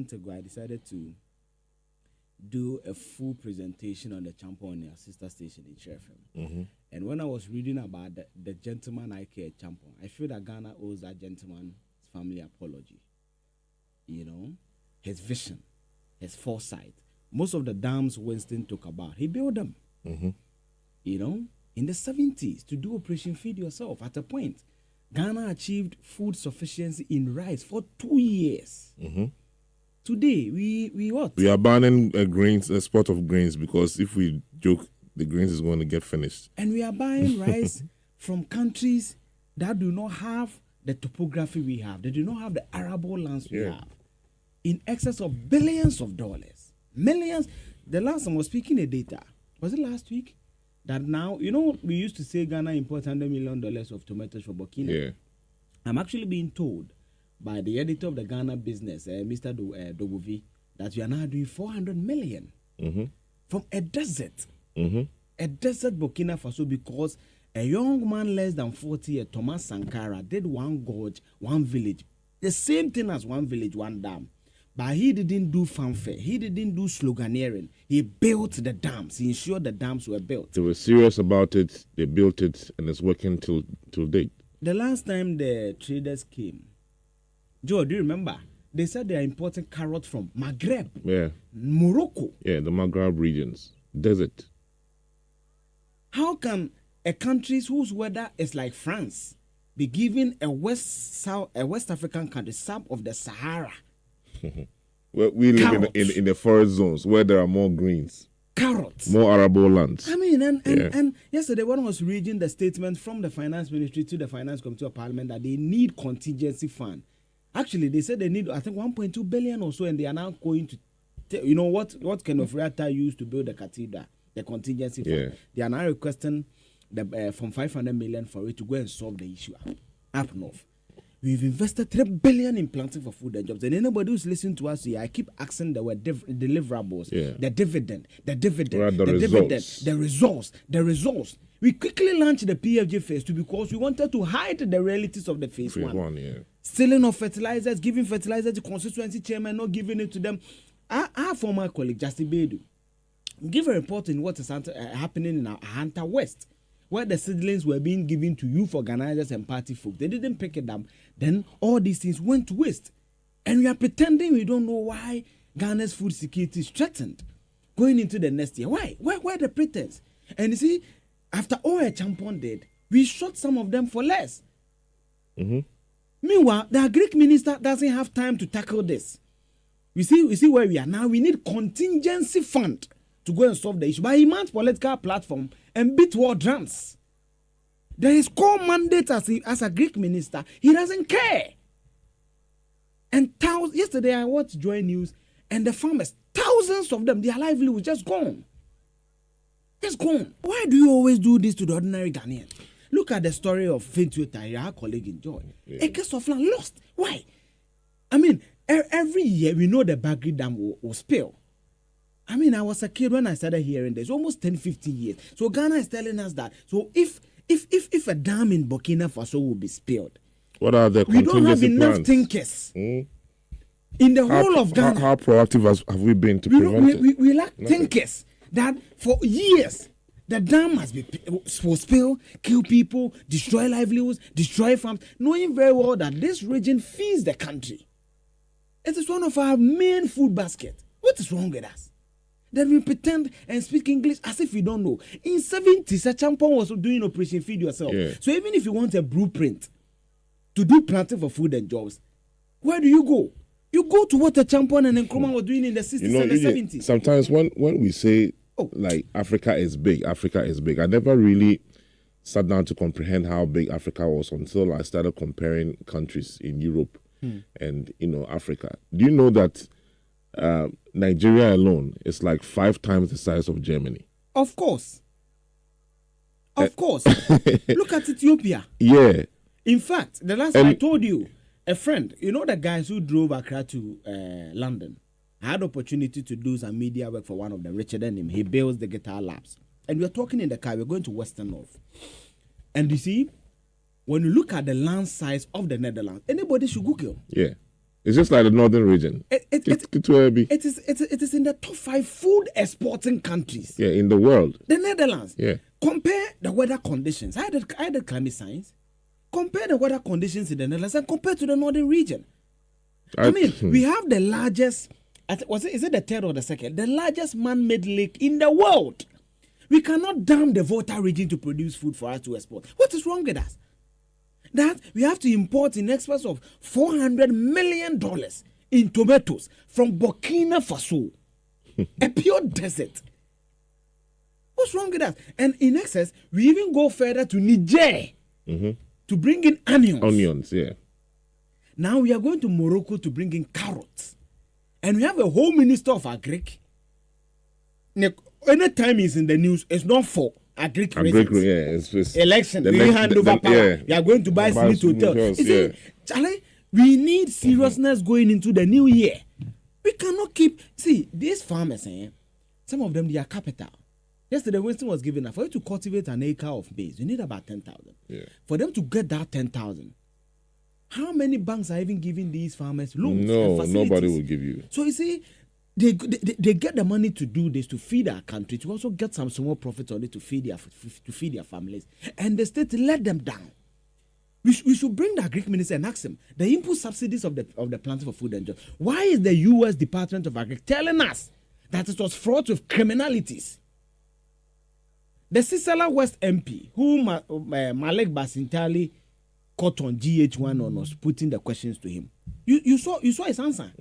month ago, I decided to do a full presentation on the Acheampong on our sister station in Sheffield. And when I was reading about the gentleman Acheampong, I feel that Ghana owes that gentleman's family apology. You know, his vision, his foresight. Most of the dams Winston talk about, he built them. You know, in the 70s to do Operation Feed Yourself. At a point, Ghana achieved food sufficiency in rice for 2 years. Today, we what? We are banning grains, export of grains, because if we joke, the grains is going to get finished. And we are buying rice from countries that do not have the topography we have. They do not have the arable lands we have. In excess of billions of dollars. Millions. The last time I was speaking the data. Was it last week? That now, you know, we used to say Ghana imports $100 million of tomatoes from Burkina. I'm actually being told by the editor of the Ghana business, Mr. Dogovi, that we are now doing 400 million from a desert. A desert Burkina Faso, because a young man less than 40, Thomas Sankara, did one gorge, one village. The same thing as one village, one dam. But he didn't do fanfare. He didn't do sloganeering. He built the dams. He ensured the dams were built. They were serious about it. They built it, and it's working till date. The last time the traders came, Joe, do you remember? They said they are importing carrots from Maghreb. Morocco. The Maghreb regions. Desert. How can a country whose weather is like France be given a West African country, south of the Sahara? Well, we live in the forest zones where there are more greens. Carrots. More arable lands. I mean, and yesterday one was reading the statement from the Finance Ministry to the Finance Committee of Parliament that they need contingency fund. Actually, they said they need, I think, 1.2 billion or so, and they are now going to, you know, what kind of reactor used to build the cathedral, the contingency fund. They are now requesting from 500 million for it to go and solve the issue up north. We've invested 3 billion in planting for food and jobs. And anybody who's listening to us here, I keep asking the word deliverables, the dividend, the results. We quickly launched the PFJ phase 2 because we wanted to hide the realities of the phase 1. Stealing of fertilizers, giving fertilizers to constituency chairman, not giving it to them. Our former colleague, Justin Bedu, give a report on what is happening in Ahanta West, where the seedlings were being given to youth organizers and party folk. They didn't pick it up. Then all these things went to waste. And we are pretending we don't know why Ghana's food security is threatened going into the next year. Why? Why the pretense? And you see, after all Acheampong did, we shot some of them for less. Meanwhile, the Greek minister doesn't have time to tackle this. We see where we are now. We need contingency fund to go and solve the issue. But he mounts political platform and beat war drums. There is core mandate as a Greek minister. He doesn't care. And yesterday I watched Joy News, and the farmers, thousands of them, their livelihood just gone. Just gone. Why do you always do this to the ordinary Ghanaian? Look at the story of Fintu Tahir, our colleague in Joy. Acres of land lost. Why? I mean, every year we know the Bagri Dam will spill. I mean, I was a kid when I started hearing this, almost 10, 15 years. So Ghana is telling us that. So if a dam in Burkina Faso will be spilled, what are the we don't have enough plans? thinkers in the whole of Ghana. How proactive have we been to prevent it? We lack thinkers that for years the dam will spill, kill people, destroy livelihoods, destroy farms, knowing very well that this region feeds the country. It is one of our main food baskets. What is wrong with us? Then we pretend and speak English as if we don't know. In 70s, Acheampong was doing Operation Feed Yourself. So even if you want a blueprint to do planting for food and jobs, where do you go? You go to what Acheampong and Nkrumah were doing in the 60s and the 70s. Sometimes when we say, like, Africa is big, I never really sat down to comprehend how big Africa was until I started comparing countries in Europe and, Africa. Do you know that Nigeria alone is like 5 times the size of Germany? Of course. Look at Ethiopia. In fact, the last time I told you, a friend, the guys who drove Accra to London, I had opportunity to do some media work for one of them, Richard and him. He builds the guitar labs. And we are talking in the car, we're going to Western North. And you see, when you look at the land size of the Netherlands, anybody should Google. It's just like the northern region. It is in the top 5 food exporting countries. Yeah, in the world. The Netherlands. Yeah. Compare the weather conditions. I did climate science. Compare the weather conditions in the Netherlands and compare to the northern region. I mean, we have the largest, is it the third or the second? The largest man-made lake in the world. We cannot dam the Volta region to produce food for us to export. What is wrong with us? That we have to import in excess of $400 million in tomatoes from Burkina Faso, a pure desert. What's wrong with us? And in excess, we even go further to Niger to bring in onions. Onions, yeah. Now we are going to Morocco to bring in carrots. And we have a whole minister of agric. Anytime he's in the news, it's not for agric reasons. Yeah, election, we hand over power. Yeah. We are going to buy Smith Hotel. Charlie, we need seriousness going into the new year. We cannot keep... See, these farmers, some of them, they are capital. Yesterday, Winston was giving for you to cultivate an acre of maize, you need about 10,000. Yeah. For them to get that 10,000, how many banks are even giving these farmers loans? No, nobody will give you. So you see, they get the money to do this, to feed our country, to also get some small profit on it to feed their families, and the state let them down. We should bring the Agric minister and ask him the input subsidies of the planting for food and jobs. Why is the U.S. Department of Agriculture telling us that it was fraught with criminalities? The Sisala West MP, who Malek Basintali caught on GH1 on was putting the questions to him. You saw his answer.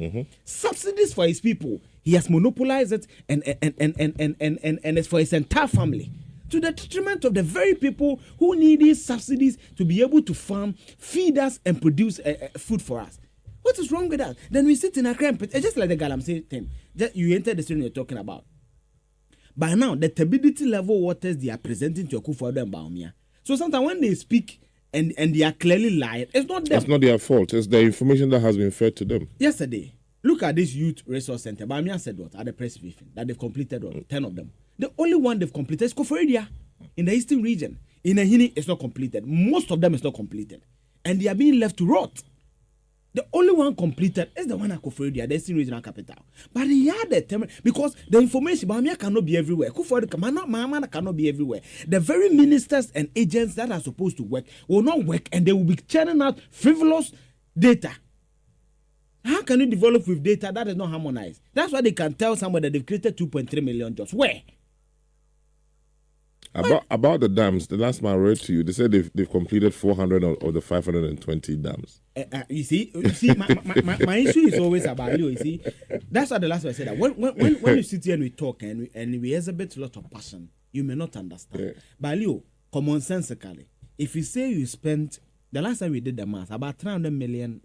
Subsidies for his people, he has monopolized it and it's for his entire family, to the detriment of the very people who need these subsidies to be able to farm, feed us, and produce food for us. What is wrong with that? Then we sit in a cramp. It's just like the Galamsey thing. You enter the stream you're talking about. By now, the turbidity level waters they are presenting to Akufo-Addo and Bawumia. So sometimes when they speak and they are clearly lying, it's not them. It's not their fault. It's the information that has been fed to them. Yesterday, look at this youth resource center. Bawumia said what at the press briefing that they've completed 10 of them. The only one they've completed is Koforidua in the eastern region. In Ahini, it's not completed. Most of them is not completed, and they are being left to rot. The only one completed is the one at Koforidua, the eastern regional capital. But he had the term because the information Bawumia cannot be everywhere. Koforidua cannot be everywhere. The very ministers and agents that are supposed to work will not work, and they will be churning out frivolous data. How can you develop with data that is not harmonized? That's why they can tell somebody that they've created 2.3 million jobs. Where? About the dams, the last man I read to you, they said they've completed 400 of the 520 dams. You see, my issue is always about you see, that's why the last one I said that when you sit here and we talk and we exhibit a lot of passion, you may not understand. Yeah. But Leo, common sensically, if you say you spent the last time we did the math about $300 million,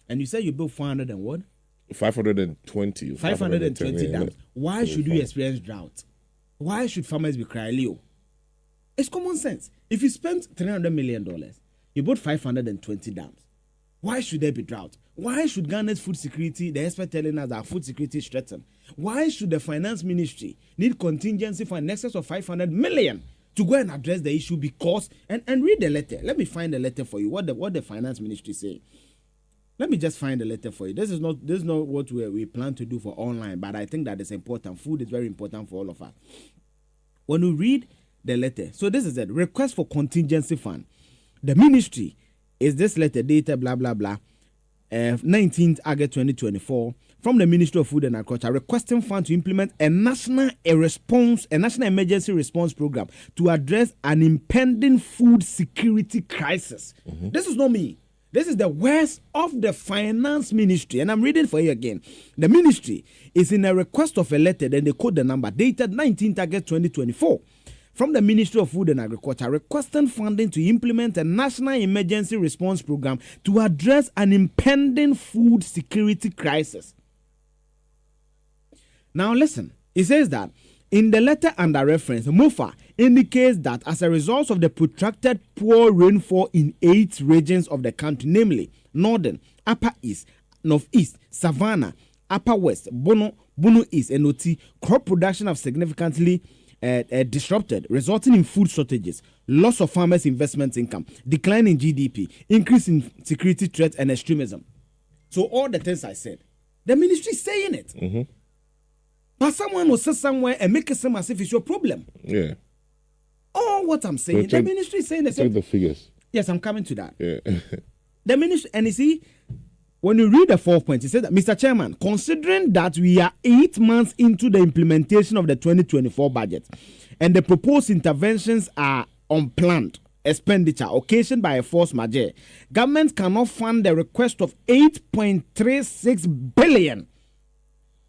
and you say you built 400 and what? 520 dams. Why should you experience drought? Why should farmers be crying, Leo? It's common sense. If you spent $300 million, you bought 520 dams. Why should there be drought? Why should Ghana's food security, the expert telling us that food security is threatened? Why should the finance ministry need contingency for an excess of 500 million to go and address the issue? Because, and read the letter. Let me find the letter for you. What the finance ministry say. Let me just find the letter for you. This is not what we plan to do for online, but I think that is important. Food is very important for all of us. When we read the letter, so this is it. Request for contingency fund. The ministry is this letter dated blah blah blah, 19th August 2024, from the Ministry of Food and Agriculture, requesting fund to implement a national emergency response program to address an impending food security crisis. This is not me. This is the words of the finance ministry, and I'm reading for you again. The ministry is in a request of a letter, then they quote the number, dated 19th August 2024, from the Ministry of Food and Agriculture, requesting funding to implement a national emergency response program to address an impending food security crisis. Now listen, it says that in the letter under reference, MOFA indicates that as a result of the protracted poor rainfall in 8 regions of the country, namely Northern, Upper East, Northeast, Savannah, Upper West, Bono East, and Oti, crop production have significantly disrupted, resulting in food shortages, loss of farmers' investment income, decline in GDP, increase in security threats, and extremism. So all the things I said, the ministry is saying it. Mm-hmm. But someone will say somewhere and make it seem as if it's your problem. Yeah. All what I'm saying, the ministry is saying the same. Check the figures. Yes, I'm coming to that. Yeah. The ministry, and you see, when you read the 4th point, it says that, Mr. Chairman, considering that we are 8 months into the implementation of the 2024 budget and the proposed interventions are unplanned expenditure occasioned by a force majeure, government cannot fund the request of 8.36 billion.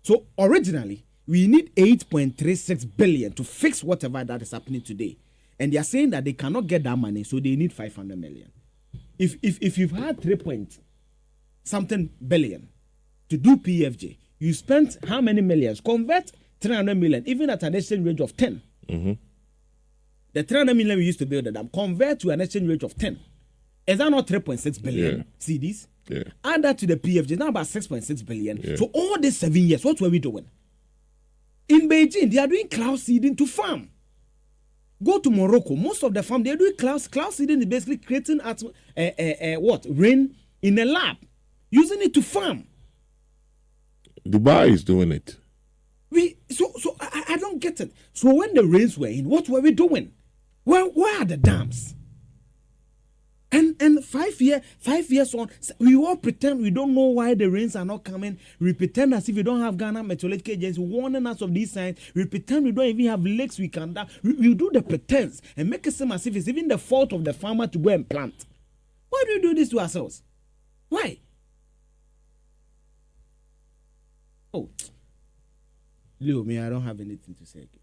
So originally, we need 8.36 billion to fix whatever that is happening today. And they are saying that they cannot get that money, so they need 500 million. If you've had 3-point-something billion to do PFJ, you spent how many millions? Convert 300 million, even at an exchange rate of 10. Mm-hmm. The 300 million we used to build the dam, convert to an exchange rate of 10. Is that not 3.6 billion Cedis? Yeah. Add that to the PFJ, now about 6.6 billion. Yeah. So all these 7 years, what were we doing? In Beijing, they are doing cloud seeding to farm. Go to Morocco, most of the farm, they are doing cloud seeding is basically creating rain in a lab, using it to farm. Dubai is doing it. I don't get it. So when the rains were in, what were we doing? Where are the dams? And 5 years on, we all pretend we don't know why the rains are not coming. We pretend as if we don't have Ghana Meteorological Agency warning us of these signs. We pretend we don't even have lakes we can dam. We do the pretense and make it seem as if it's even the fault of the farmer to go and plant. Why do we do this to ourselves? Why? Oh, Leo, me, I don't have anything to say again.